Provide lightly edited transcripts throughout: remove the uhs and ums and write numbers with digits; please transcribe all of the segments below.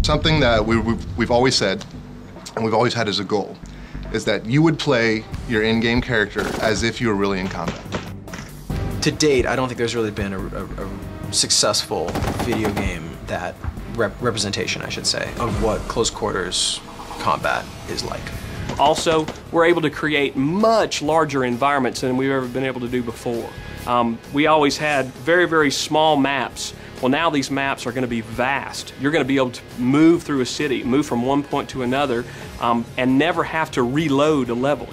Something that we've always said, and we've always had as a goal, is that you would play your in-game character as if you were really in combat. To date, I don't think there's really been a successful video game that representation, I should say, of what close quarters combat is like. Also, we're able to create much larger environments than we've ever been able to do before. We always had very, very small maps. Well, now these maps are going to be vast. You're going to be able to move through a city, move from one point to another, and never have to reload a level.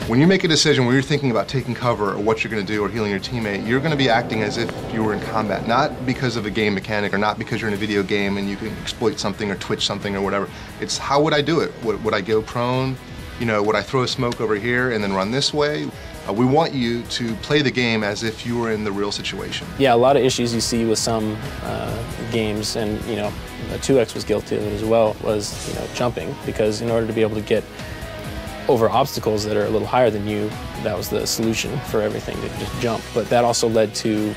When you make a decision where you're thinking about taking cover or what you're going to do or healing your teammate, you're going to be acting as if you were in combat, not because of a game mechanic or not because you're in a video game and you can exploit something or twitch something or whatever. It's how would I do it? Would I go prone? You know, would I throw a smoke over here and then run this way? We want you to play the game as if you were in the real situation. Yeah, a lot of issues you see with some games, and you know, 2X was guilty of it as well, was jumping, because in order to be able to get over obstacles that are a little higher than you, that was the solution for everything, to just jump. But that also led to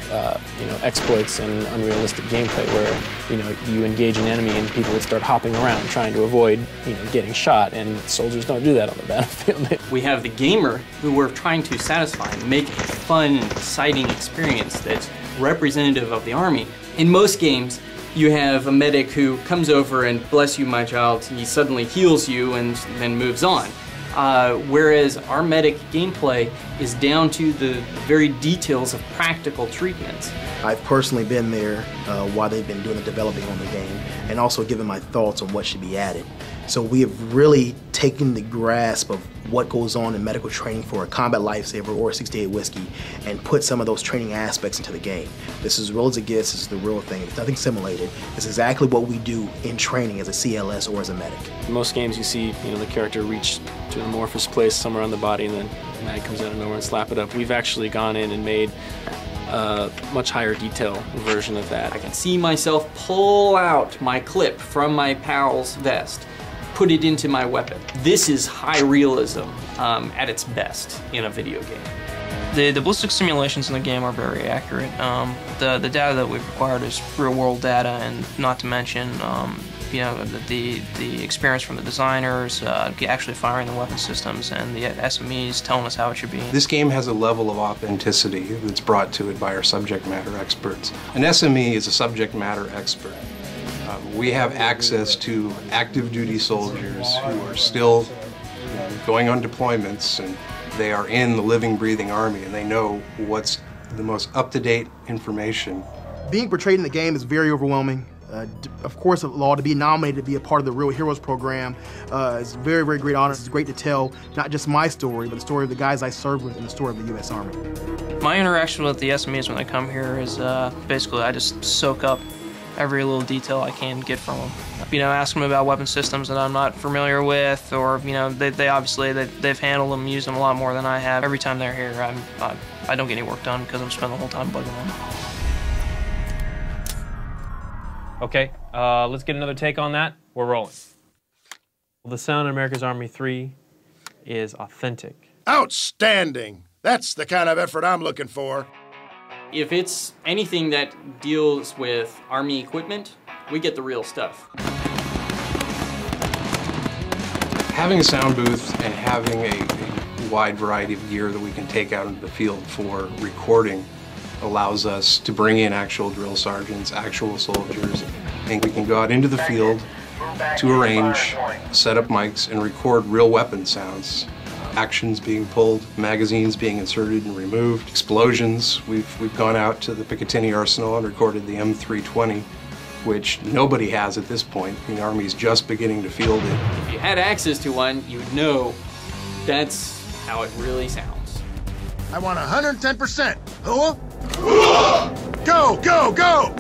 exploits and unrealistic gameplay where you engage an enemy and people would start hopping around trying to avoid getting shot, and soldiers don't do that on the battlefield. We have the gamer who we're trying to satisfy and make a fun, exciting experience that's representative of the Army. In most games, you have a medic who comes over and, bless you, my child, he suddenly heals you and then moves on. Whereas our medic gameplay is down to the very details of practical treatments. I've personally been there while they've been doing the developing on the game, and also given my thoughts on what should be added. So we have really taken the grasp of what goes on in medical training for a combat lifesaver or a 68 Whiskey and put some of those training aspects into the game. This is as real as it gets. This is the real thing. It's nothing simulated. It's exactly what we do in training as a CLS or as a medic. In most games you see the character reach to an amorphous place somewhere on the body and then the mag comes out of nowhere and slap it up. We've actually gone in and made a much higher detail version of that. I can see myself pull out my clip from my pal's vest, put it into my weapon. This is high realism at its best in a video game. The ballistic simulations in the game are very accurate. The data that we've acquired is real-world data, and not to mention the experience from the designers, actually firing the weapon systems, and the SMEs telling us how it should be. This game has a level of authenticity that's brought to it by our subject matter experts. An SME is a subject matter expert. We have access to active duty soldiers who are still going on deployments, and they are in the living, breathing Army, and they know what's the most up-to-date information. Being portrayed in the game is very overwhelming. Of course, a law to be nominated to be a part of the Real Heroes program is a very, very great honor. It's great to tell not just my story, but the story of the guys I served with and the story of the U.S. Army. My interaction with the SMEs when they come here is basically I just soak up every little detail I can get from them. Ask them about weapon systems that I'm not familiar with, or they obviously they've handled them, used them a lot more than I have. Every time they're here, I don't get any work done because I'm spending the whole time bugging them. Okay, let's get another take on that. We're rolling. Well, the sound in America's Army 3 is authentic. Outstanding! That's the kind of effort I'm looking for. If it's anything that deals with Army equipment, we get the real stuff. Having a sound booth and having a wide variety of gear that we can take out into the field for recording allows us to bring in actual drill sergeants, actual soldiers, and we can go out into the field to a range, set up mics, and record real weapon sounds. Actions being pulled, magazines being inserted and removed, explosions. We've gone out to the Picatinny Arsenal and recorded the M320, which nobody has at this point. The Army's just beginning to field it. If you had access to one, you would know that's how it really sounds. I want 110%. Huh? Go, go, go!